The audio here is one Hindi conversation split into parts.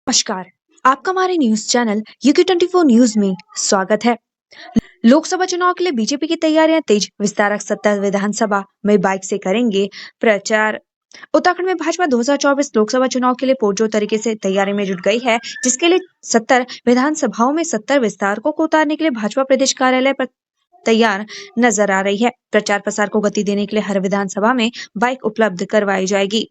नमस्कार। आपका हमारे न्यूज चैनल UK24 न्यूज में स्वागत है। लोकसभा चुनाव के लिए बीजेपी की तैयारियां तेज। विस्तारक 70 विधानसभा में बाइक से करेंगे प्रचार। उत्तराखंड में भाजपा 2024 लोकसभा चुनाव के लिए पुरजोर तरीके से तैयारी में जुट गई है, जिसके लिए 70 विधानसभाओं में 70 विस्तारकों को उतारने के लिए भाजपा प्रदेश कार्यालय पर तैयार नजर आ रही है। प्रचार प्रसार को गति देने के लिए हर विधानसभा में बाइक उपलब्ध करवाई जाएगी।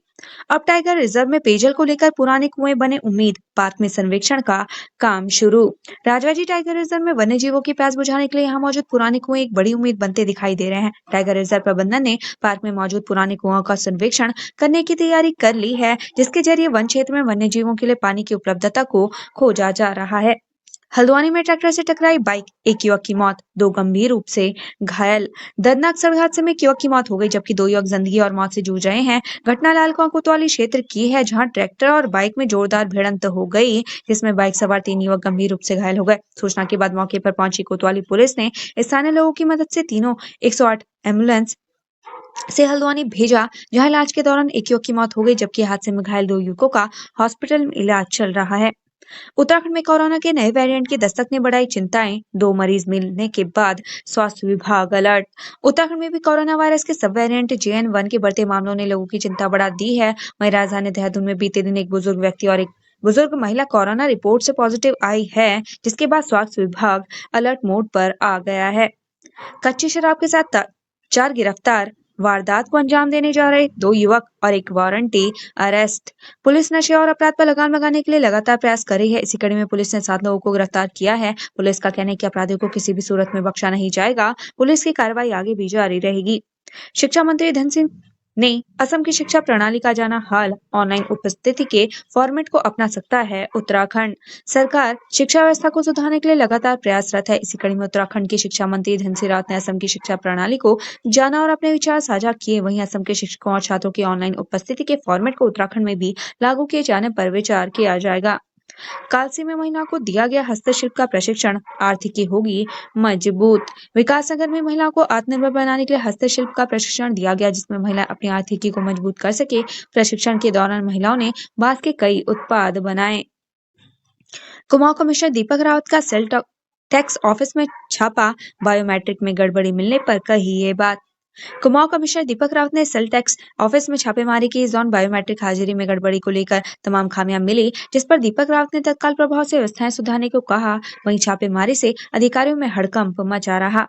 अब टाइगर रिजर्व में पेयजल को लेकर पुराने कुएं बने उम्मीद, पार्क में सर्वेक्षण का काम शुरू। राजवाजी टाइगर रिजर्व में वन्य जीवों की प्यास बुझाने के लिए यहाँ मौजूद पुराने कुएं एक बड़ी उम्मीद बनते दिखाई दे रहे हैं। टाइगर रिजर्व प्रबंधन ने पार्क में मौजूद पुराने कुओं का सर्वेक्षण करने की तैयारी कर ली है, जिसके जरिए वन क्षेत्र में वन्य जीवों के लिए पानी की उपलब्धता को खोजा जा रहा है। हल्द्वानी में ट्रैक्टर से टकराई बाइक, एक युवक की मौत, 2 गंभीर रूप से घायल। दर्दनाक सड़क हादसे में एक युवक की मौत हो गई, जबकि 2 युवक जिंदगी और मौत से जूझ रहे हैं। घटना लालकुआं कोतवाली क्षेत्र की है, जहां ट्रैक्टर और बाइक में जोरदार भिड़ंत हो गई, जिसमें बाइक सवार 3 युवक गंभीर रूप से घायल हो गए। सूचना के बाद मौके पर पहुंची कोतवाली पुलिस ने स्थानीय लोगों की मदद से तीनों 108 एम्बुलेंस से हल्द्वानी भेजा, जहां इलाज के दौरान एक युवक की मौत हो गई, जबकि हादसे में घायल 2 युवकों का हॉस्पिटल में इलाज चल रहा है। उत्तराखंड में कोरोना के नए वेरिएंट की दस्तक ने बढ़ाई चिंताएं, 2 मरीज मिलने के बाद स्वास्थ्य विभाग अलर्ट। उत्तराखंड में भी कोरोना वायरस के सब वेरिएंट JN1 के बढ़ते मामलों ने लोगों की चिंता बढ़ा दी है। वहीं राजधानी देहरादून में बीते दिन एक बुजुर्ग व्यक्ति और एक बुजुर्ग महिला कोरोना रिपोर्ट से पॉजिटिव आई है, जिसके बाद स्वास्थ्य विभाग अलर्ट मोड पर आ गया है। कच्ची शराब के साथ 4 गिरफ्तार, वारदात को अंजाम देने जा रहे 2 युवक और एक वारंटी अरेस्ट। पुलिस नशे और अपराध पर लगाम लगाने के लिए लगातार प्रयास कर रही है। इसी कड़ी में पुलिस ने 7 लोगों को गिरफ्तार किया है। पुलिस का कहना है कि अपराधियों को किसी भी सूरत में बख्शा नहीं जाएगा। पुलिस की कार्रवाई आगे भी जारी रहेगी। शिक्षा मंत्री धन सिंह ने असम की शिक्षा प्रणाली का जाना हाल, ऑनलाइन उपस्थिति के फॉर्मेट को अपना सकता है उत्तराखंड। सरकार शिक्षा व्यवस्था को सुधारने के लिए लगातार प्रयासरत है। इसी कड़ी में उत्तराखंड के शिक्षा मंत्री धन सिंह रावत ने असम की शिक्षा प्रणाली को जाना और अपने विचार साझा किए। वहीं असम के शिक्षकों और छात्रों की ऑनलाइन उपस्थिति के फॉर्मेट को उत्तराखंड में भी लागू किए जाने पर विचार किया जाएगा। कालसी में महिलाओं को दिया गया हस्तशिल्प का प्रशिक्षण, आर्थिकी होगी मजबूत। विकासनगर में महिलाओं को आत्मनिर्भर बनाने के लिए हस्तशिल्प का प्रशिक्षण दिया गया, जिसमें महिला अपनी आर्थिकी को मजबूत कर सके। प्रशिक्षण के दौरान महिलाओं ने बांस के कई उत्पाद बनाए। कुमाऊं कमिश्नर दीपक रावत का सेल टैक्स ऑफिस में छापा, बायोमेट्रिक में गड़बड़ी मिलने पर कही ये बात। कुमाऊं कमिश्नर दीपक रावत ने सेल टैक्स ऑफिस में छापेमारी की। इस दौरान बायोमेट्रिक हाजिरी में गड़बड़ी को लेकर तमाम खामियां मिली, जिस पर दीपक रावत ने तत्काल प्रभाव से व्यवस्थाएं सुधारने को कहा। वहीं छापेमारी से अधिकारियों में हड़कंप मचा रहा।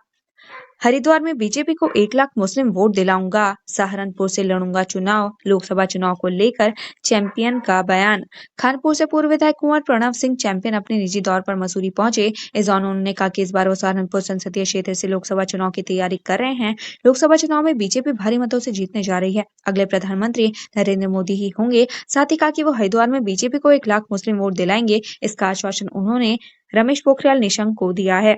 हरिद्वार में बीजेपी को 1 लाख मुस्लिम वोट दिलाऊंगा, सहारनपुर से लड़ूंगा चुनाव। लोकसभा चुनाव को लेकर चैंपियन का बयान। खानपुर से पूर्व विधायक कुंवर प्रणव सिंह चैंपियन अपने निजी दौर पर मसूरी पहुंचे। इस दौरान उन्होंने कहा कि इस बार वो सहारनपुर संसदीय क्षेत्र से लोकसभा चुनाव की तैयारी कर रहे हैं। लोकसभा चुनाव में बीजेपी भारी मतों से जीतने जा रही है। अगले प्रधानमंत्री नरेंद्र मोदी ही होंगे। साथ ही कहा कि वो हरिद्वार में बीजेपी को 1 लाख मुस्लिम वोट दिलाएंगे। इसका आश्वासन उन्होंने रमेश पोखरियाल निशंक को दिया है।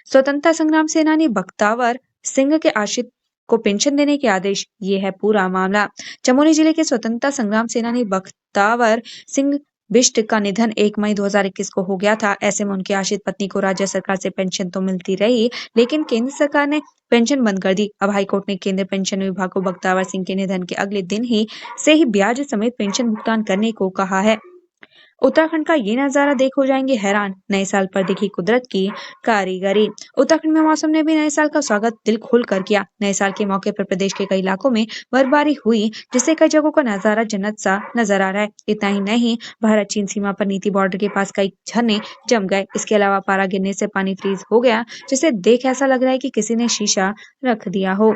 स्वतंत्रता संग्राम सेनानी बख्तावर सिंह के आश्रित को पेंशन देने के आदेश, ये है पूरा मामला। चमोली जिले के स्वतंत्रता संग्राम सेनानी बख्तावर सिंह बिष्ट का निधन 1 मई 2021 को हो गया था। ऐसे में उनकी आश्रित पत्नी को राज्य सरकार से पेंशन तो मिलती रही, लेकिन केंद्र सरकार ने पेंशन बंद कर दी। अब हाईकोर्ट ने केंद्र पेंशन विभाग को बख्तावर सिंह के निधन के अगले दिन ही ब्याज समेत पेंशन भुगतान करने को कहा है। उत्तराखंड का ये नजारा देख हो जाएंगे हैरान, नए साल पर दिखी कुदरत की कारीगरी। उत्तराखंड में मौसम ने भी नए साल का स्वागत दिल खोल कर किया। नए साल के मौके पर प्रदेश के कई इलाकों में बर्फबारी हुई, जिससे कई जगहों का नजारा जन्नत सा नजर आ रहा है। इतना ही नहीं, भारत चीन सीमा पर नीति बॉर्डर के पास कई झरने जम गए। इसके अलावा पारा गिरने से पानी फ्रीज हो गया, जिसे देख ऐसा लग रहा है कि किसी ने शीशा रख दिया हो।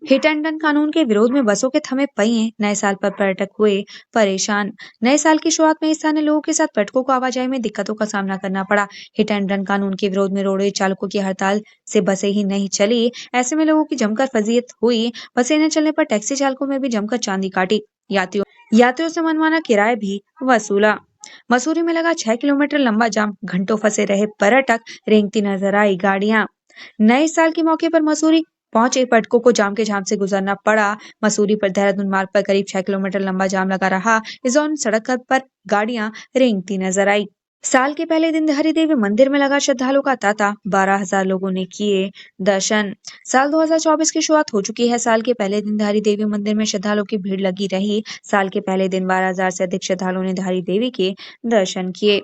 हिट एंड रन कानून के विरोध में बसों के थमे पहिए, नए साल पर पर्यटक हुए परेशान। नए साल की शुरुआत में स्थानीय लोगों के साथ पर्यटकों को आवाजाही में दिक्कतों का सामना करना पड़ा। हिट एंड रन कानून के विरोध में रोडवेज चालकों की हड़ताल से बसें ही नहीं चली। ऐसे में लोगों की जमकर फजीयत हुई। बसें न चलने पर टैक्सी चालकों में भी जमकर चांदी काटी। यात्रियों से मनमाना किराया भी वसूला। मसूरी में लगा 6 किलोमीटर लंबा जाम, घंटों फंसे रहे पर्यटक, रेंगती नजर आई गाड़ियां। नए साल के मौके पर मसूरी पहुंचे पर्यटकों को जाम के झाम से गुजरना पड़ा। मसूरी पर देहरादून मार्ग पर करीब 6 किलोमीटर लंबा जाम लगा रहा। इस दौरान सड़क पर गाड़ियां रेंगती नजर आई। साल के पहले दिन हरि देवी मंदिर में लगा श्रद्धालुओं का तांता, 12,000 लोगों ने किए दर्शन। साल 2024 की शुरुआत हो चुकी है। साल के पहले दिन धारी देवी मंदिर में श्रद्धालुओं की भीड़ लगी रही। साल के पहले दिन 12,000 से अधिक श्रद्धालुओं ने धारी देवी के दर्शन किए।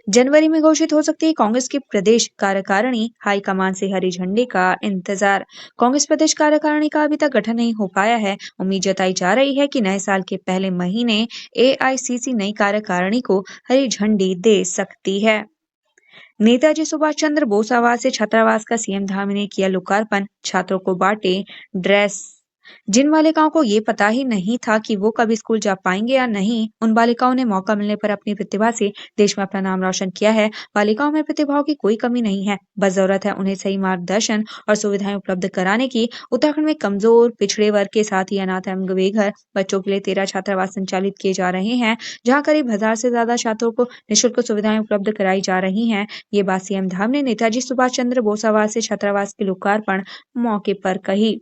जनवरी में घोषित हो सकती है कांग्रेस की प्रदेश कार्यकारिणी, हाईकमान से हरी झंडी का इंतजार। कांग्रेस प्रदेश कार्यकारिणी का अभी तक गठन नहीं हो पाया है। उम्मीद जताई जा रही है कि नए साल के पहले महीने एआईसीसी नई कार्यकारिणी को हरी झंडी दे सकती है। नेताजी सुभाष चंद्र बोस आवास से छात्रावास का सीएम धामी ने किया लोकार्पण, छात्रों को बांटे ड्रेस। जिन बालिकाओं को ये पता ही नहीं था कि वो कभी स्कूल जा पाएंगे या नहीं, उन बालिकाओं ने मौका मिलने पर अपनी प्रतिभा से देश में अपना नाम रोशन किया है। बालिकाओं में प्रतिभाओं की कोई कमी नहीं है, बस जरूरत है उन्हें सही मार्गदर्शन और सुविधाएं उपलब्ध कराने की। उत्तराखंड में कमजोर पिछड़े वर्ग के साथ ही अनाथ एवं बेघर बच्चों के लिए 13 छात्रावास संचालित किए जा रहे हैं, जहाँ करीब 1,000 से ज्यादा छात्रों को निःशुल्क सुविधाएं उपलब्ध कराई जा रही हैं। ये बात सीएम धाम ने नेताजी सुभाष चंद्र बोस आवास से छात्रावास के लोकार्पण मौके पर कही।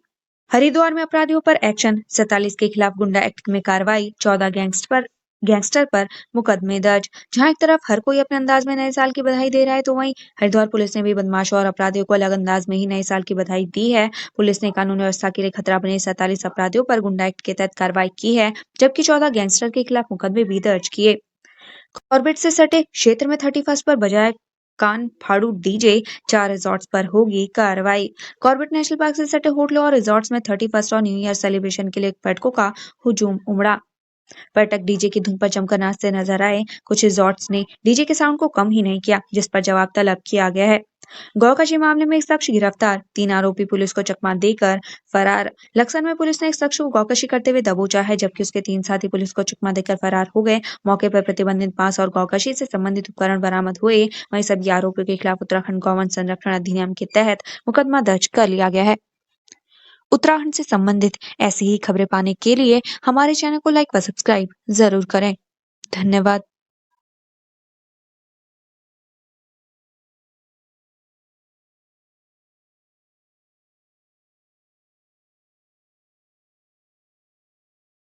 हरिद्वार में अपराधियों पर एक्शन, 47 के खिलाफ गुंडा एक्ट में कार्रवाई, 14 गैंगस्टर पर मुकदमे दर्ज। जहां एक तरफ हर कोई अपने अंदाज में नए साल की बधाई दे रहा है, तो वहीं हरिद्वार पुलिस ने भी बदमाशों और अपराधियों को अलग अंदाज में ही नए साल की बधाई दी है। पुलिस ने कानून व्यवस्था के लिए खतरा बने 47 अपराधियों पर गुंडा एक्ट के तहत कार्रवाई की है, जबकि 14 गैंगस्टर के खिलाफ मुकदमे भी दर्ज किए। कॉर्बेट से सटे क्षेत्र में 31 पर बजाय कान फाड़ू डीजे, 4 रिजॉर्ट्स पर होगी कार्रवाई। कॉर्बेट नेशनल पार्क से सटे होटलों और रिजॉर्ट्स में 31 और न्यू ईयर सेलिब्रेशन के लिए पर्यटकों का हुजूम उमड़ा। पर्यटक डीजे की धुन पर जमकर नाचते नजर आए। कुछ रिजॉर्ट्स ने डीजे के साउंड को कम ही नहीं किया, जिस पर जवाब तलब किया गया है। गौकशी मामले में एक शख्स गिरफ्तार, 3 आरोपी पुलिस को चकमा देकर फरार। लक्सर में पुलिस ने एक शख्स को गौकशी करते हुए दबोचा है, जबकि उसके 3 साथी पुलिस को चकमा देकर फरार हो गए। मौके पर प्रतिबंधित बांस और गौकशी से संबंधित उपकरण बरामद हुए। वहीं सभी आरोपियों के खिलाफ उत्तराखंड गौवंश संरक्षण अधिनियम के तहत मुकदमा दर्ज कर लिया गया है। उत्तराखंड से संबंधित ऐसी ही खबरें पाने के लिए हमारे चैनल को लाइक व सब्सक्राइब जरूर करें। धन्यवाद।